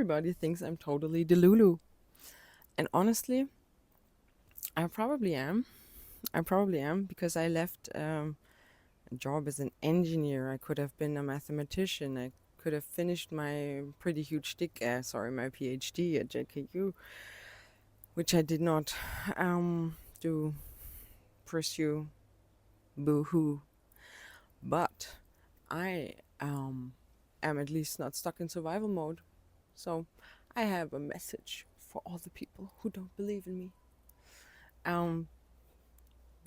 everybody thinks I'm totally delulu. And honestly, I probably am. I probably am because I left a job as an engineer. I could have been a mathematician. I could have finished my pretty huge my PhD at JKU, which I did not do pursue. Boo hoo. But I am at least not stuck in survival mode. So I have a message for all the people who don't believe in me. Um,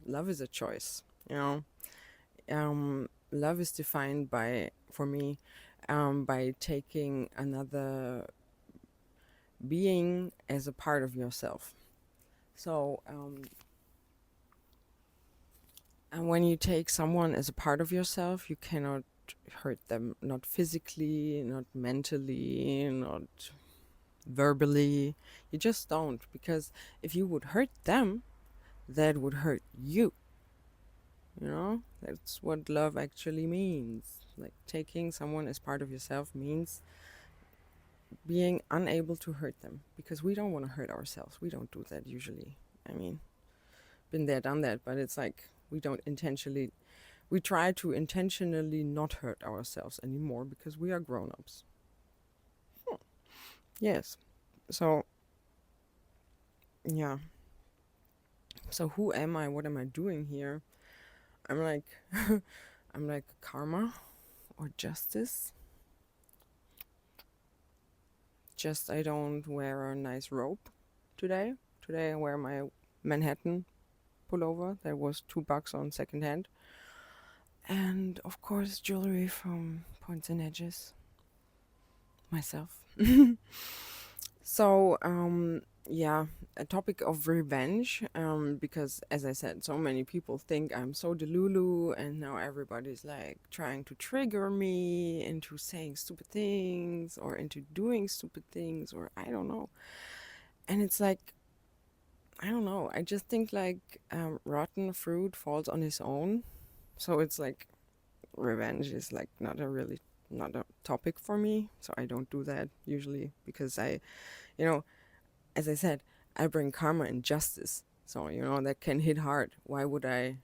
Love is a choice, you know. Love is defined by, for me, by taking another being as a part of yourself. So, and when you take someone as a part of yourself, you cannot hurt them, not physically, not mentally, not verbally. You just don't, because if you would hurt them, that would hurt you. You know, that's what love actually means. Like, taking someone as part of yourself means being unable to hurt them, because we don't want to hurt ourselves. We don't do that usually. I mean, been there, done that, but it's like we try to intentionally not hurt ourselves anymore because we are grown-ups. Yes. So, yeah. So who am I? What am I doing here? I'm like I'm like karma or justice. Just I don't wear a nice robe today. Today I wear my Manhattan pullover that was $2 on secondhand. And of course jewelry from Points and Edges. Myself. So yeah, a topic of revenge, because as I said, so many people think I'm so delulu, and now everybody's like trying to trigger me into saying stupid things or into doing stupid things, or I don't know. And it's like, I don't know, I just think like rotten fruit falls on his own. So it's like revenge is like not a topic for me, so I don't do that usually, because you know, as I said, I bring karma and justice. So, that can hit hard. Why would I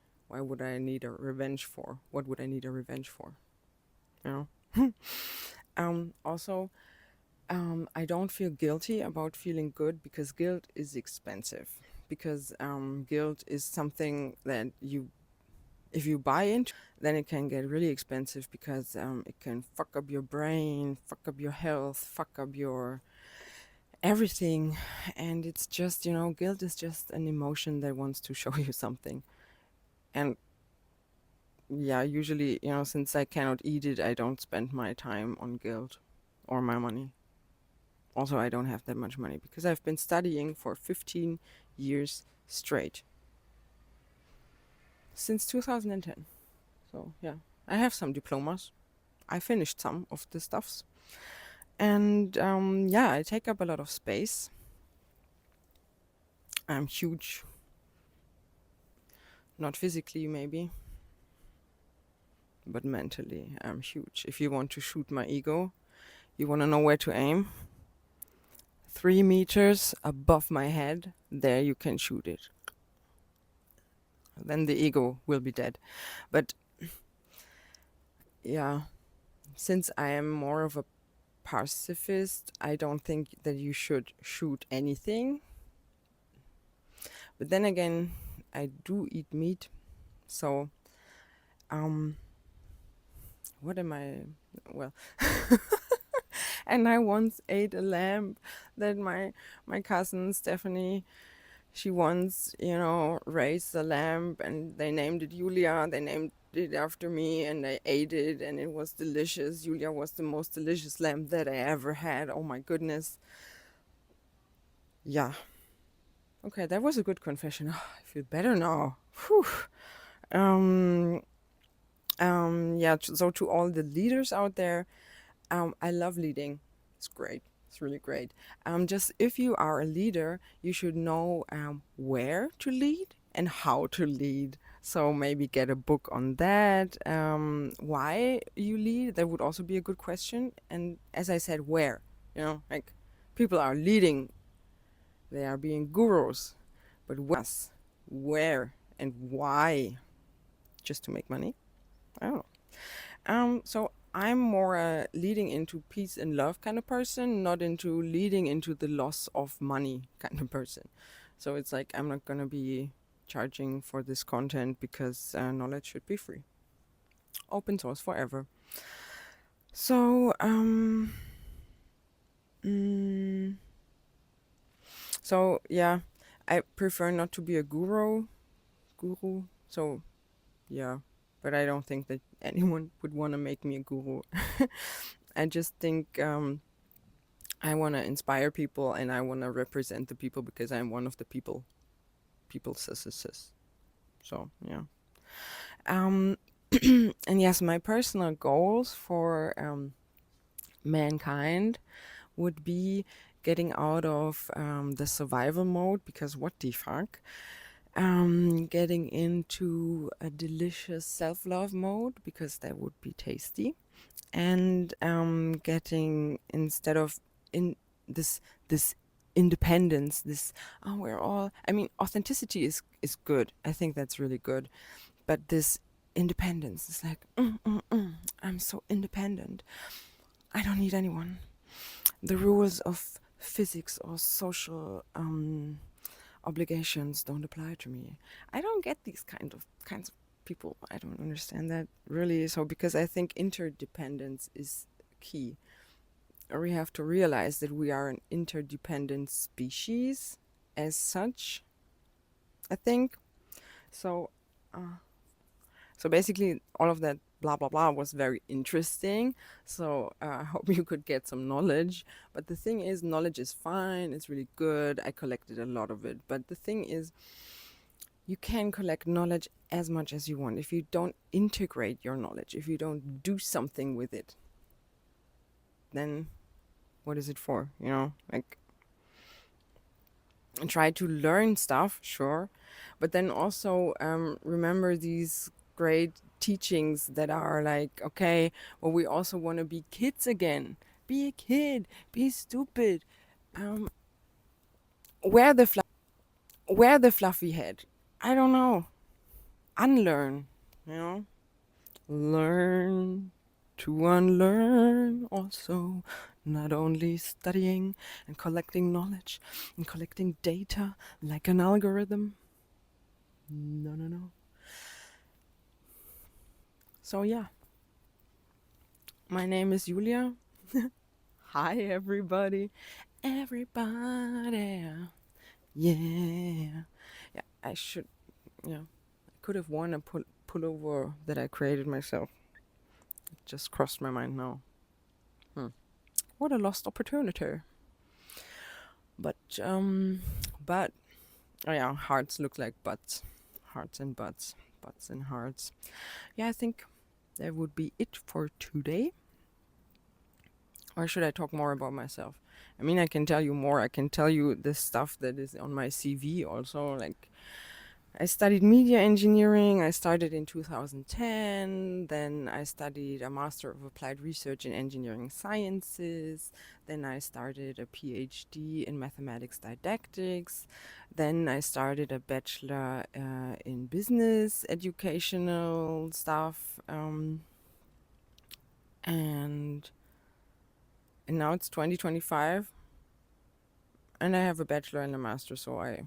need a revenge for? What would I need a revenge for? You know? Also, I don't feel guilty about feeling good, because guilt is expensive. Because guilt is something that if you buy into, then it can get really expensive, because it can fuck up your brain, fuck up your health, fuck up your everything. And it's just, guilt is just an emotion that wants to show you something. And yeah, usually, since I cannot eat it, I don't spend my time on guilt or my money. Also, I don't have that much money because I've been studying for 15 years straight, since 2010. So yeah, I have some diplomas. I finished some of the stuffs. And yeah, I take up a lot of space. I'm huge. Not physically, maybe, but mentally, I'm huge. If you want to shoot my ego, you want to know where to aim? 3 meters above my head, there you can shoot it. Then the ego will be dead. But yeah, since I am more of a pacifist, I don't think that you should shoot anything. But then again, I do eat meat. So, what am I? Well, and I once ate a lamb that my cousin Stephanie, she once, raised a lamb, and they named it Julia. They named it after me, and I ate it, and it was delicious. Julia was the most delicious lamb that I ever had. Oh my goodness. Yeah. Okay, that was a good confession. Oh, I feel better now. Whew. Yeah, so to all the leaders out there, I love leading. It's great. It's really great. Just if you are a leader, you should know where to lead and how to lead. So maybe get a book on that. Why you lead, that would also be a good question. And as I said, where, like People are leading, they are being gurus, but where and why? Just to make money? I don't know. So I'm more a leading into peace and love kind of person, not into leading into the loss of money kind of person. So it's like I'm not gonna be charging for this content because knowledge should be free, open source forever. So mm, so yeah, I prefer not to be a guru. So yeah, but I don't think that anyone would want to make me a guru. I just think I want to inspire people and I want to represent the people because I'm one of the people. People sis. So yeah. Um, and yes, my personal goals for mankind would be getting out of the survival mode because what the fuck? Getting into a delicious self-love mode because that would be tasty, and getting instead of in this independence, this we're all. I mean, authenticity is good. I think that's really good, but this independence is like I'm so independent. I don't need anyone. The rules of physics or social obligations don't apply to me. I don't get these kinds of people. I don't understand that really. So because I think interdependence is key. Or we have to realize that we are an interdependent species as such, I think. So so basically all of that blah blah blah was very interesting. So I hope you could get some knowledge. But the thing is, knowledge is fine, it's really good. I collected a lot of it. But the thing is, you can collect knowledge as much as you want. If you don't integrate your knowledge, if you don't do something with it, then what is it for? You know, like, and try to learn stuff, sure, but then also remember these great teachings that are like, okay, well, we also want to be kids again. Be a kid, be stupid, um, wear the wear the fluffy head. I don't know. Unlearn, you know, learn to unlearn also. Not only studying and collecting knowledge and collecting data like an algorithm. No. So yeah, my name is Julia. Hi everybody. Everybody. Yeah. Yeah, I should, yeah. I could have worn a pullover that I created myself. It just crossed my mind now. What a lost opportunity. But but oh yeah, hearts look like butts. Hearts and butts. Butts and hearts. Yeah, I think that would be it for today. Or should I talk more about myself? I mean, I can tell you more. I can tell you the stuff that is on my CV also. Like, I studied media engineering. I started in 2010. Then I studied a Master of Applied Research in Engineering Sciences. Then I started a PhD in Mathematics Didactics. Then I started a Bachelor in Business Educational stuff. And now it's 2025. And I have a bachelor and a master, so I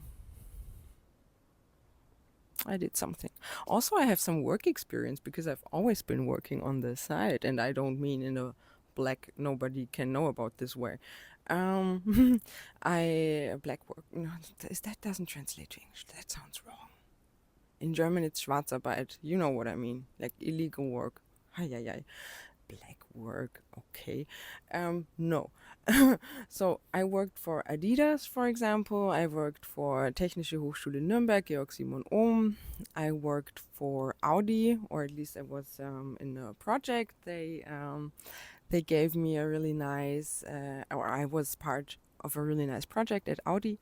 did something. Also, I have some work experience because I've always been working on the side, and I don't mean in a black nobody can know about this way. I black work. No, that doesn't translate to English. That sounds wrong. In German, it's Schwarzarbeit. You know what I mean, like illegal work. Hi. Black work, okay. No. So I worked for Adidas, for example. I worked for Technische Hochschule Nürnberg, Georg Simon Ohm. I worked for Audi, or at least I was in a project. They gave me a really nice, or I was part of a really nice project at Audi.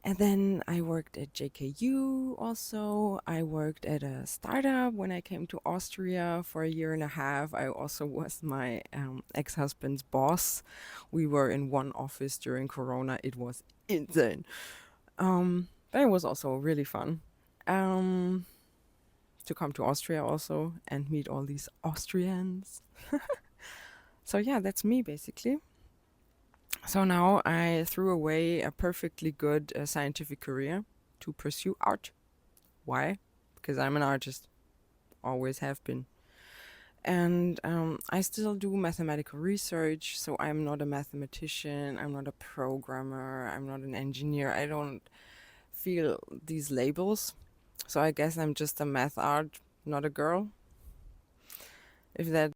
And then I worked at JKU also. I worked at a startup when I came to Austria for a year and a half. I also was my ex-husband's boss. We were in one office during Corona. It was insane. But it was also really fun um, to come to Austria also and meet all these Austrians. So yeah, that's me basically. So now I threw away a perfectly good scientific career to pursue art. Why? Because I'm an artist, always have been. And I still do mathematical research, so I'm not a mathematician, I'm not a programmer, I'm not an engineer. I don't feel these labels. So I guess I'm just a math art, not a girl. If that